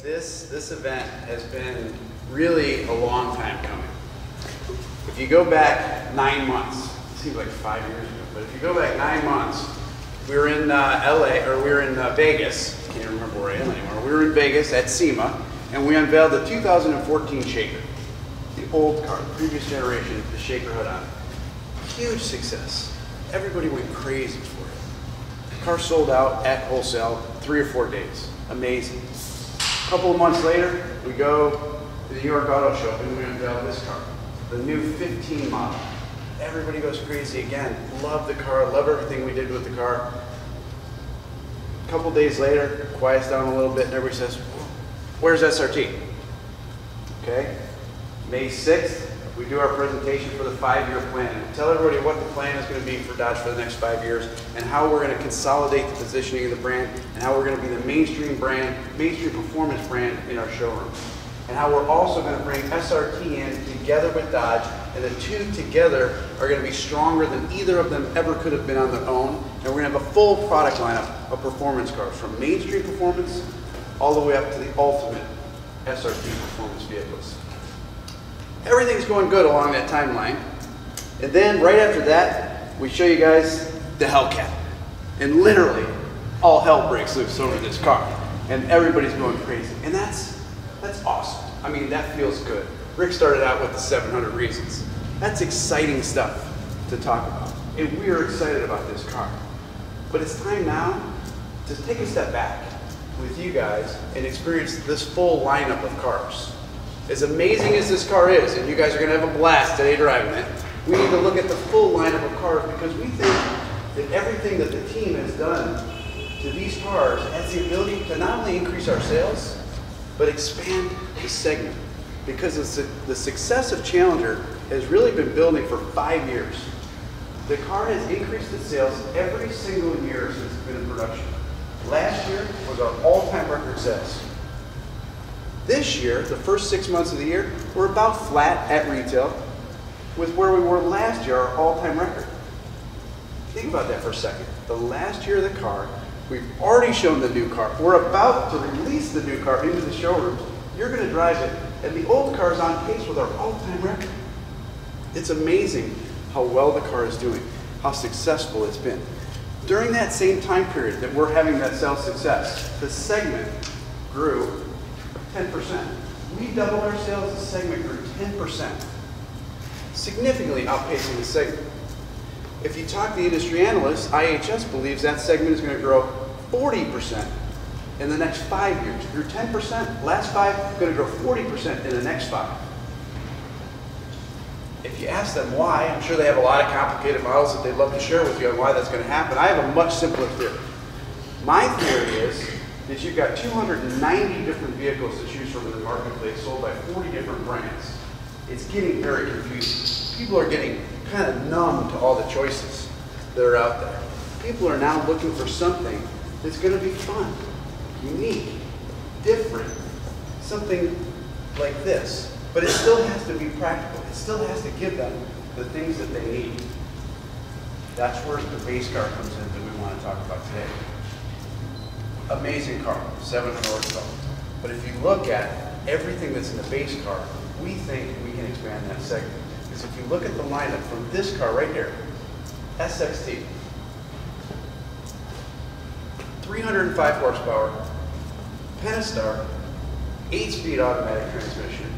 This event has been really a long time coming. If you go back 9 months, it seems like 5 years ago, but if you go back 9 months, we were in Vegas. I can't remember where I am anymore. We were in Vegas at SEMA, and we unveiled the 2014 Shaker. The old car, the previous generation, the Shaker hood on it. Huge success. Everybody went crazy for it. The car sold out at wholesale 3 or 4 days. Amazing. A couple of months later, we go to the New York Auto Show and we unveil this car, the new 15 model. Everybody goes crazy again. Love the car, love everything we did with the car. A couple days later, quiets down a little bit and everybody says, where's SRT? Okay, May 6th, we do our presentation for the 5-year plan. We tell everybody what the plan is going to be for Dodge for the next 5 years and how we're going to consolidate the positioning of the brand and how we're going to be the mainstream brand, mainstream performance brand in our showroom. And how we're also going to bring SRT in together with Dodge, and the two together are going to be stronger than either of them ever could have been on their own. And we're going to have a full product lineup of performance cars, from mainstream performance all the way up to the ultimate SRT performance vehicles. Everything's going good along that timeline. And then right after that, we show you guys the Hellcat. And literally, all hell breaks loose over this car. And everybody's going crazy. And that's awesome. I mean, that feels good. Rick started out with the 700 reasons. That's exciting stuff to talk about. And we are excited about this car. But it's time now to take a step back with you guys and experience this full lineup of cars. As amazing as this car is, and you guys are going to have a blast today driving it, we need to look at the full lineup of cars because we think that everything that the team has done to these cars has the ability to not only increase our sales, but expand the segment. Because the success of Challenger has really been building for 5 years. The car has increased its sales every single year since it's been in production. Last year was our all-time record sales. This year, the first 6 months of the year, we're about flat at retail with where we were last year, our all-time record. Think about that for a second. The last year of the car, we've already shown the new car. We're about to release the new car into the showroom. You're going to drive it, and the old car is on pace with our all-time record. It's amazing how well the car is doing, how successful it's been. During that same time period that we're having that sales success, the segment grew 10%. We doubled our sales, the segment grew 10%, significantly outpacing the segment. If you talk to the industry analysts, IHS believes that segment is going to grow 40% in the next 5 years. It grew 10%, last 5, going to grow 40% in the next 5. If you ask them why, I'm sure they have a lot of complicated models that they'd love to share with you on why that's going to happen. I have a much simpler theory. My theory is you've got 290 different vehicles to choose from in the marketplace, sold by 40 different brands. It's getting very confusing. People are getting kind of numb to all the choices that are out there. People are now looking for something that's going to be fun, unique, different, something like this. But it still has to be practical. It still has to give them the things that they need. That's where the base car comes in that we want to talk about today. Amazing car, 700 horsepower. But if you look at everything that's in the base car, we think we can expand that segment. Because if you look at the lineup from this car right here, SXT, 305 horsepower, Pentastar, 8-speed automatic transmission.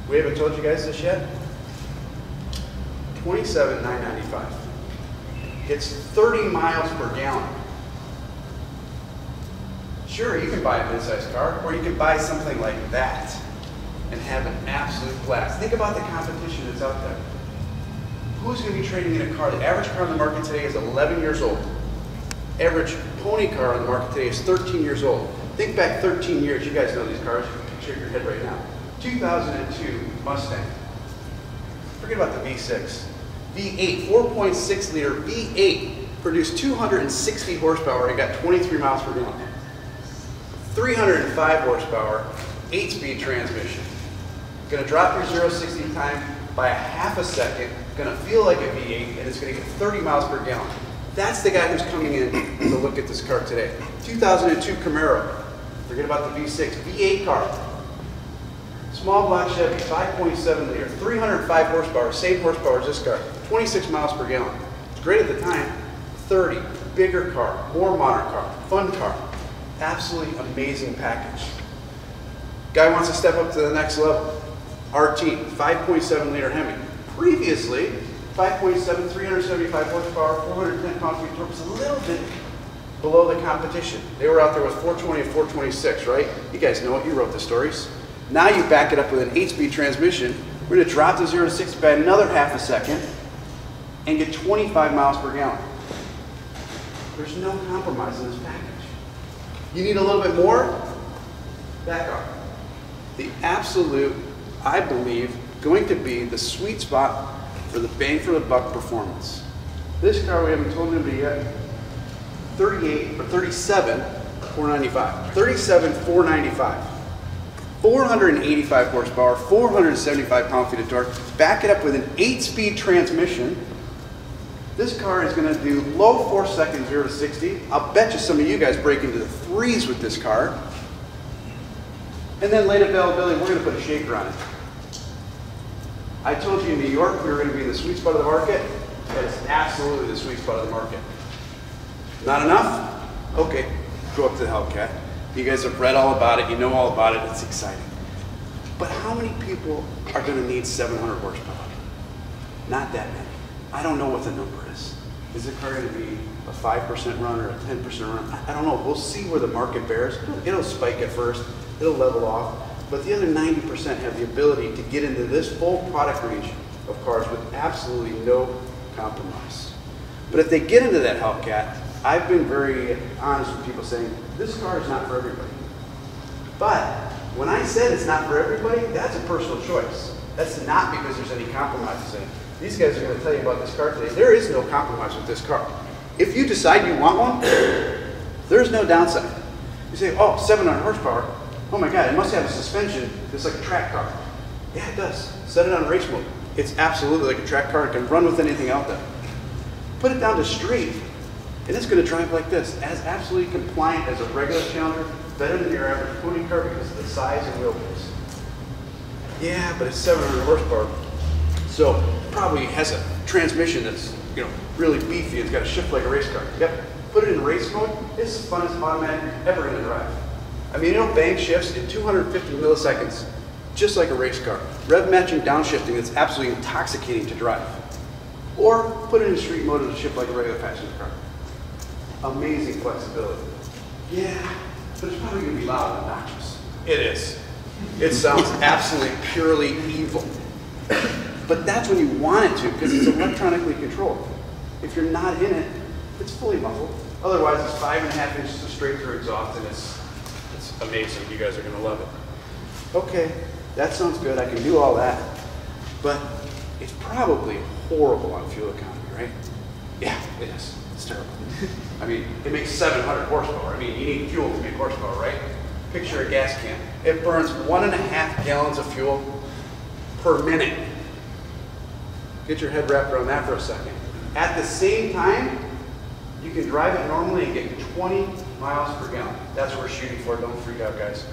We haven't told you guys this yet. $27,995. It's 30 miles per gallon. Sure, you can buy a mid-sized car, or you can buy something like that and have an absolute blast. Think about the competition that's out there. Who's going to be trading in a car? The average car on the market today is 11 years old. Average pony car on the market today is 13 years old. Think back 13 years. You guys know these cars. You can picture in your head right now. 2002 Mustang. Forget about the V6. V8, 4.6 liter V8 produced 260 horsepower and got 23 miles per gallon. 305 horsepower, 8-speed transmission. Going to drop your 0-60 time by a half a second, going to feel like a V8, and it's going to get 30 miles per gallon. That's the guy who's coming in to look at this car today. 2002 Camaro, Forget about the V6, V8 car. Small block Chevy, 5.7 liter, 305 horsepower, same horsepower as this car, 26 miles per gallon. It's great at the time, 30, bigger car, more modern car, fun car. Absolutely amazing package. Guy wants to step up to the next level. RT, 5.7 liter Hemi. Previously, 5.7, 375 horsepower, 410 pound-feet torque was a little bit below the competition. They were out there with 420 and 426, right? You guys know it, you wrote the stories. Now you back it up with an 8-speed transmission. We're going to drop to 0 to 60 by another half a second and get 25 miles per gallon. There's no compromise in this package. You need a little bit more? Back up. The absolute, I believe, going to be the sweet spot for the bang for the buck performance. This car, we haven't told anybody yet, 38 or 37, 495. 37, 495. 485 horsepower, 475 pound-feet of torque. Back it up with an 8-speed transmission. This car is going to do low 4 seconds, 0 to 60. I'll bet you some of you guys break into the 3s with this car. And then late availability, we're going to put a shaker on it. I told you in New York we were going to be in the sweet spot of the market. That is absolutely the sweet spot of the market. Not enough? Okay, go up to the Hellcat. You guys have read all about it, you know all about it, it's exciting. But how many people are going to need 700 horsepower? Not that many. I don't know what the number is. Is the car going to be a 5% run or a 10% run? I don't know. We'll see where the market bears. It'll spike at first, it'll level off, but the other 90% have the ability to get into this full product range of cars with absolutely no compromise. But if they get into that Hellcat, I've been very honest with people saying, this car is not for everybody. But when I said it's not for everybody, that's a personal choice. That's not because there's any compromise in it. These guys are going to tell you about this car today. There is no compromise with this car. If you decide you want one, there's no downside. You say, oh, 700 horsepower. Oh my God, it must have a suspension that's like a track car. Yeah, it does. Set it on race mode. It's absolutely like a track car. It can run with anything out there. Put it down to street, and it's going to drive like this, as absolutely compliant as a regular Challenger, better than your average pony car because of the size and wheelbase. Yeah, but it's 700 horsepower, so probably has a transmission that's really beefy. It's got to shift like a race car. Yep. Put it in race mode. It's the funnest automatic you're ever going to drive. I mean, it'll bank shifts in 250 milliseconds, just like a race car. Rev matching downshifting that's absolutely intoxicating to drive. Or put it in street mode to shift like a regular passenger car. Amazing flexibility. Yeah, but it's probably going to be loud and obnoxious. It is. It sounds absolutely purely evil. But that's when you want it to, because it's electronically controlled. If you're not in it, it's fully muffled. Otherwise, it's 5.5 inches of straight through exhaust, and it's amazing. You guys are going to love it. Okay, that sounds good. I can do all that. But it's probably horrible on fuel economy, right? Yeah, it is. It's terrible. I mean, it makes 700 horsepower. I mean, you need fuel to make horsepower, right? Picture a gas can. It burns 1.5 gallons of fuel per minute. Get your head wrapped around that for a second. At the same time, you can drive it normally and get 20 miles per gallon. That's what we're shooting for. Don't freak out, guys.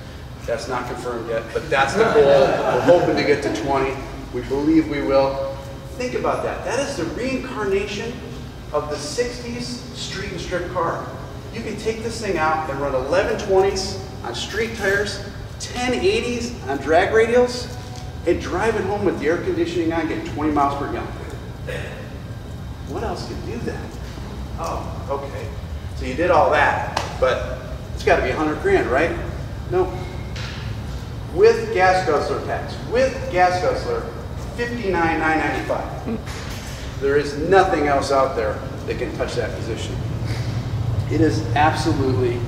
That's not confirmed yet, but that's the goal. We're hoping to get to 20. We believe we will. Think about that. That is the reincarnation of the 60s street and strip car. You can take this thing out and run 1120s on street tires, 1080s on drag radials, and drive it home with the air conditioning on, get 20 miles per gallon. What else can do that? Oh, okay. So you did all that, but it's got to be 100 grand, right? No. With gas guzzler tax, with gas guzzler, $59,995. There is nothing else out there that can touch that position. It is absolutely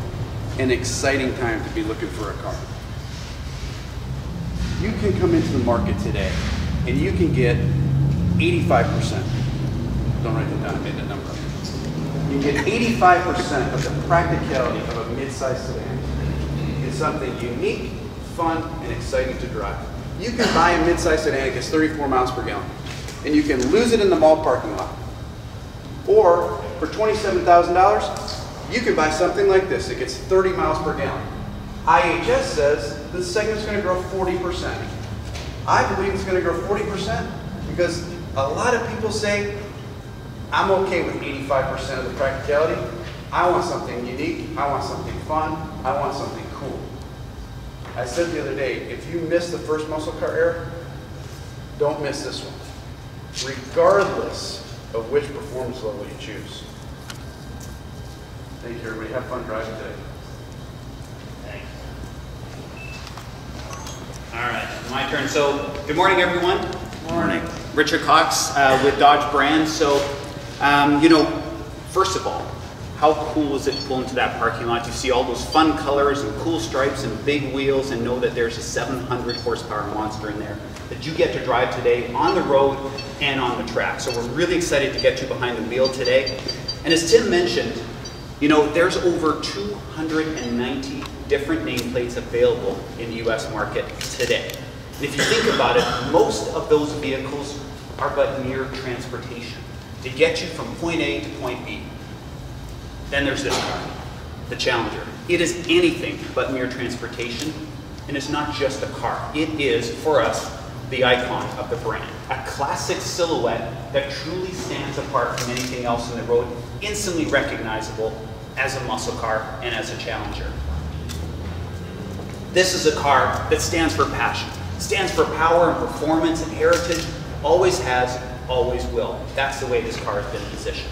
an exciting time to be looking for a car. You can come into the market today and you can get 85%. Don't write that down, I made that number up. You get 85% of the practicality of a mid-size sedan. It's something unique, fun, and exciting to drive. You can buy a mid-size sedan that gets 34 miles per gallon, and you can lose it in the mall parking lot. Or for $27,000, you can buy something like this. It gets 30 miles per gallon. IHS says this segment's going to grow 40%. I believe it's going to grow 40% because a lot of people say, I'm okay with 85% of the practicality. I want something unique. I want something fun. I want something cool. I said the other day, if you miss the first muscle car era, don't miss this one, regardless of which performance level you choose. Thank you, everybody. Have fun driving today. Thanks. All right, my turn. So, good morning, everyone. Good morning. Richard Cox with Dodge Brand. So, you know, first of all, how cool is it to pull into that parking lot? You see all those fun colors and cool stripes and big wheels and know that there's a 700 horsepower monster in there that you get to drive today on the road and on the track. So we're really excited to get you behind the wheel today. And as Tim mentioned, you know, there's over 290 different nameplates available in the US market today. And if you think about it, most of those vehicles are but mere transportation to get you from point A to point B. Then there's this car, the Challenger. It is anything but mere transportation, and it's not just a car. It is, for us, the icon of the brand. A classic silhouette that truly stands apart from anything else on the road, instantly recognizable as a muscle car and as a Challenger. This is a car that stands for passion, stands for power and performance and heritage, always has, always will. That's the way this car has been positioned.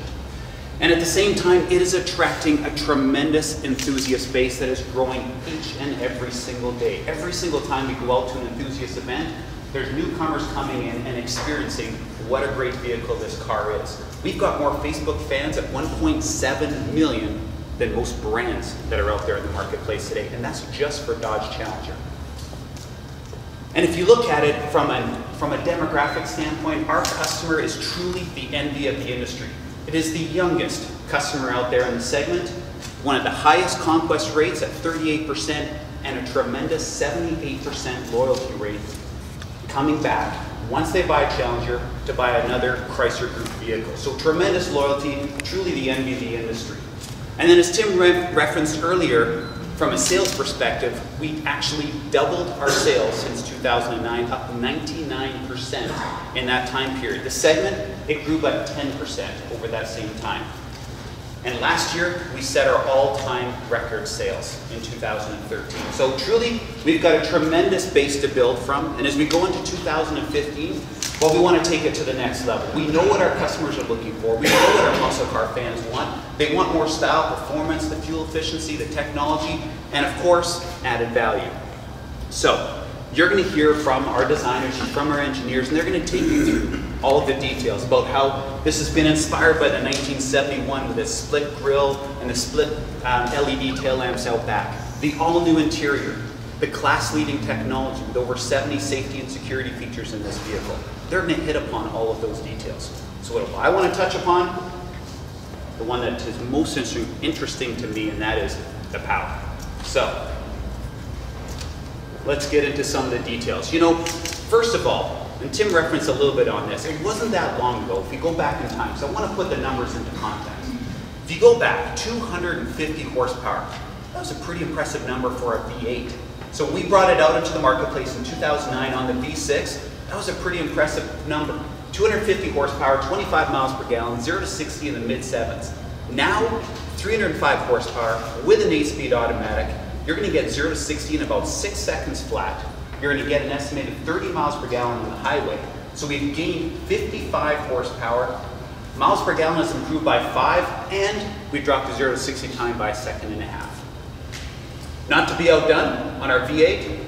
And at the same time, it is attracting a tremendous enthusiast base that is growing each and every single day. Every single time we go out to an enthusiast event, there's newcomers coming in and experiencing what a great vehicle this car is. We've got more Facebook fans at 1.7 million than most brands that are out there in the marketplace today, and that's just for Dodge Challenger. And if you look at it from a demographic standpoint, our customer is truly the envy of the industry. It is the youngest customer out there in the segment, one of the highest conquest rates at 38%, and a tremendous 78% loyalty rate coming back once they buy a Challenger to buy another Chrysler Group vehicle. So tremendous loyalty, truly the envy of the industry. And then as Tim referenced earlier, from a sales perspective, we actually doubled our sales since 2009, up 99% in that time period. The segment, it grew by 10% over that same time. And last year, we set our all-time record sales in 2013. So truly, we've got a tremendous base to build from. And as we go into 2015, well, we want to take it to the next level. We know what our customers are looking for. We know what our muscle car fans want. They want more style, performance, the fuel efficiency, the technology, and of course, added value. So, you're going to hear from our designers, from our engineers, and they're going to take you through all of the details about how this has been inspired by the 1971 with its split grille and the split LED tail lamps out back. The all-new interior, the class-leading technology with over 70 safety and security features in this vehicle. They're going to hit upon all of those details. So what I want to touch upon, the one that is most interesting to me, and that is the power. So, let's get into some of the details. You know, first of all, and Tim referenced a little bit on this, it wasn't that long ago, if you go back in time, so I want to put the numbers into context. If you go back, 250 horsepower, that was a pretty impressive number for a V8. So we brought it out into the marketplace in 2009 on the V6, that was a pretty impressive number. 250 horsepower, 25 miles per gallon, 0 to 60 in the mid-sevens. Now, 305 horsepower with an 8-speed automatic, you're going to get 0 to 60 in about 6 seconds flat. You're going to get an estimated 30 miles per gallon on the highway. So we've gained 55 horsepower. Miles per gallon has improved by 5, and we've dropped the 0 to 60 time by 1.5 seconds. Not to be outdone, on our V8,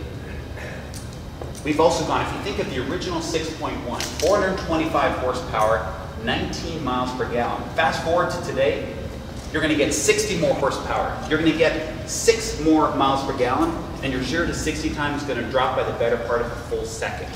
we've also gone, if you think of the original 6.1, 425 horsepower, 19 miles per gallon. Fast forward to today, you're going to get 60 more horsepower. You're going to get 6 more miles per gallon, and your 0 to 60 time is going to drop by the better part of a full second.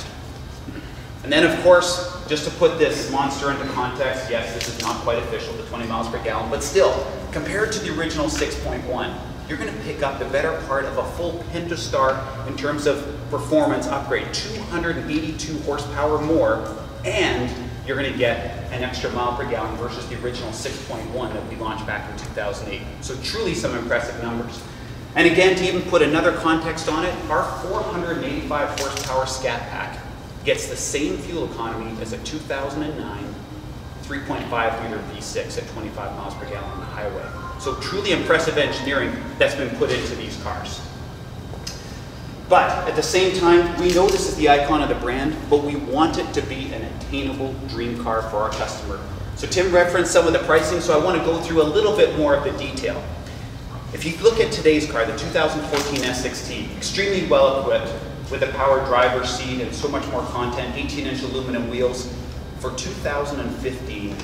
And then, of course, just to put this monster into context, yes, this is not quite official, the 20 miles per gallon, but still, compared to the original 6.1, you're going to pick up the better part of a full Pentastar in terms of performance upgrade, 282 horsepower more, and you're going to get an extra mile per gallon versus the original 6.1 that we launched back in 2008. So truly some impressive numbers. And again, to even put another context on it, our 485 horsepower Scat Pack gets the same fuel economy as a 2009 3.5 liter V6 at 25 miles per gallon on the highway. So truly impressive engineering that's been put into these cars. But at the same time, we know this is the icon of the brand, but we want it to be an attainable dream car for our customer. So Tim referenced some of the pricing, so I want to go through a little bit more of the detail. If you look at today's car, the 2014 S6T, extremely well equipped with a power driver's seat and so much more content, 18-inch aluminum wheels. For 2015,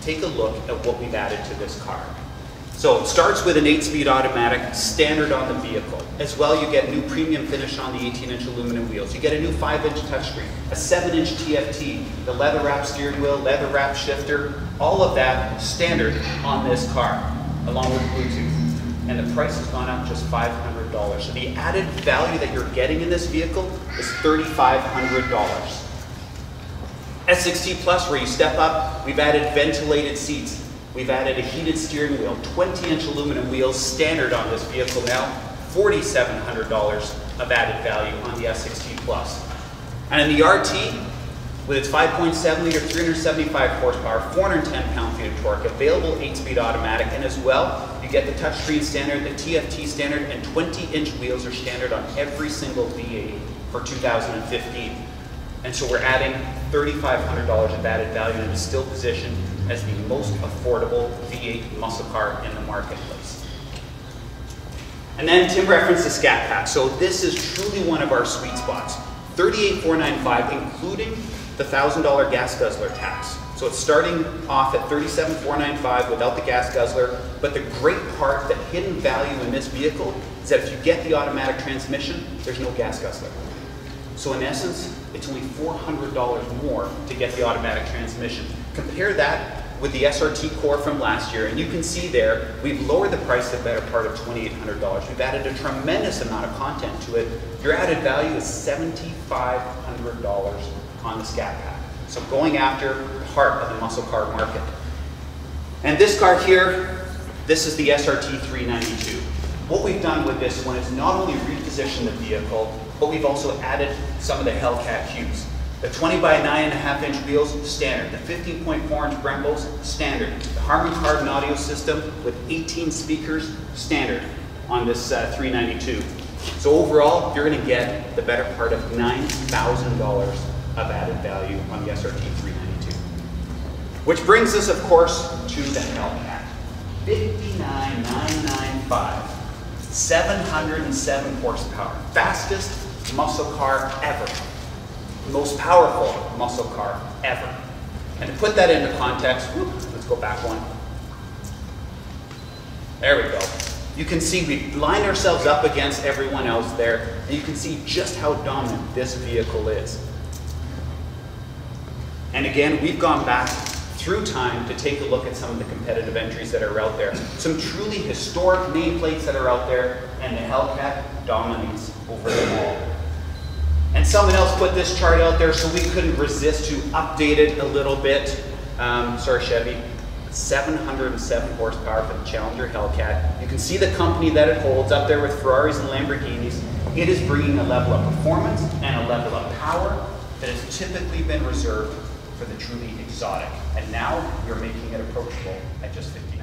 take a look at what we've added to this car. So it starts with an 8-speed automatic standard on the vehicle. As well, you get new premium finish on the 18-inch aluminum wheels. You get a new 5-inch touchscreen, a 7-inch TFT, the leather-wrapped steering wheel, leather-wrapped shifter, all of that standard on this car, along with Bluetooth. And the price has gone up just $500. So the added value that you're getting in this vehicle is $3,500. S6T Plus, where you step up, we've added ventilated seats. We've added a heated steering wheel, 20-inch aluminum wheels standard on this vehicle now, $4,700 of added value on the S6T Plus. And in the RT, with its 5.7 liter, 375 horsepower, 410 pound-feet of torque, available 8-speed automatic, and as well, you get the touchscreen standard, the TFT standard, and 20-inch wheels are standard on every single V8 for 2015. And so we're adding $3,500 of added value, and it is still positioned as the most affordable V8 muscle car in the marketplace. And then Tim referenced the Scat Pack. So this is truly one of our sweet spots. $38,495, including the $1,000 gas guzzler tax. So it's starting off at $37,495 without the gas guzzler. But the great part, the hidden value in this vehicle, is that if you get the automatic transmission, there's no gas guzzler. So in essence, it's only $400 more to get the automatic transmission. Compare that with the SRT Core from last year, and you can see there, we've lowered the price a better part of $2,800. We've added a tremendous amount of content to it. Your added value is $7,500 on the Scat Pack. So going after the heart of the muscle car market. And this car here, this is the SRT 392. What we've done with this one is not only reposition the vehicle, but we've also added some of the Hellcat hues. The 20 by 9.5 inch wheels, standard. The 15.4 inch Brembos, standard. The Harman Kardon audio system with 18 speakers, standard on this 392. So overall, you're going to get the better part of $9,000 of added value on the SRT 392. Which brings us, of course, to the Hellcat. 59,995. 707 horsepower. Fastest muscle car ever. Most powerful muscle car ever. And to put that into context, let's go back one. There we go. You can see we've lined ourselves up against everyone else there, and you can see just how dominant this vehicle is. And again, we've gone back through time to take a look at some of the competitive entries that are out there. Some truly historic nameplates that are out there, and the Hellcat dominates over them all. And someone else put this chart out there, so we couldn't resist to update it a little bit. Sorry, Chevy. 707 horsepower for the Challenger Hellcat. You can see the company that it holds up there with Ferraris and Lamborghinis. It is bringing a level of performance and a level of power that has typically been reserved for the truly exotic. And now you're making it approachable at just $50,000.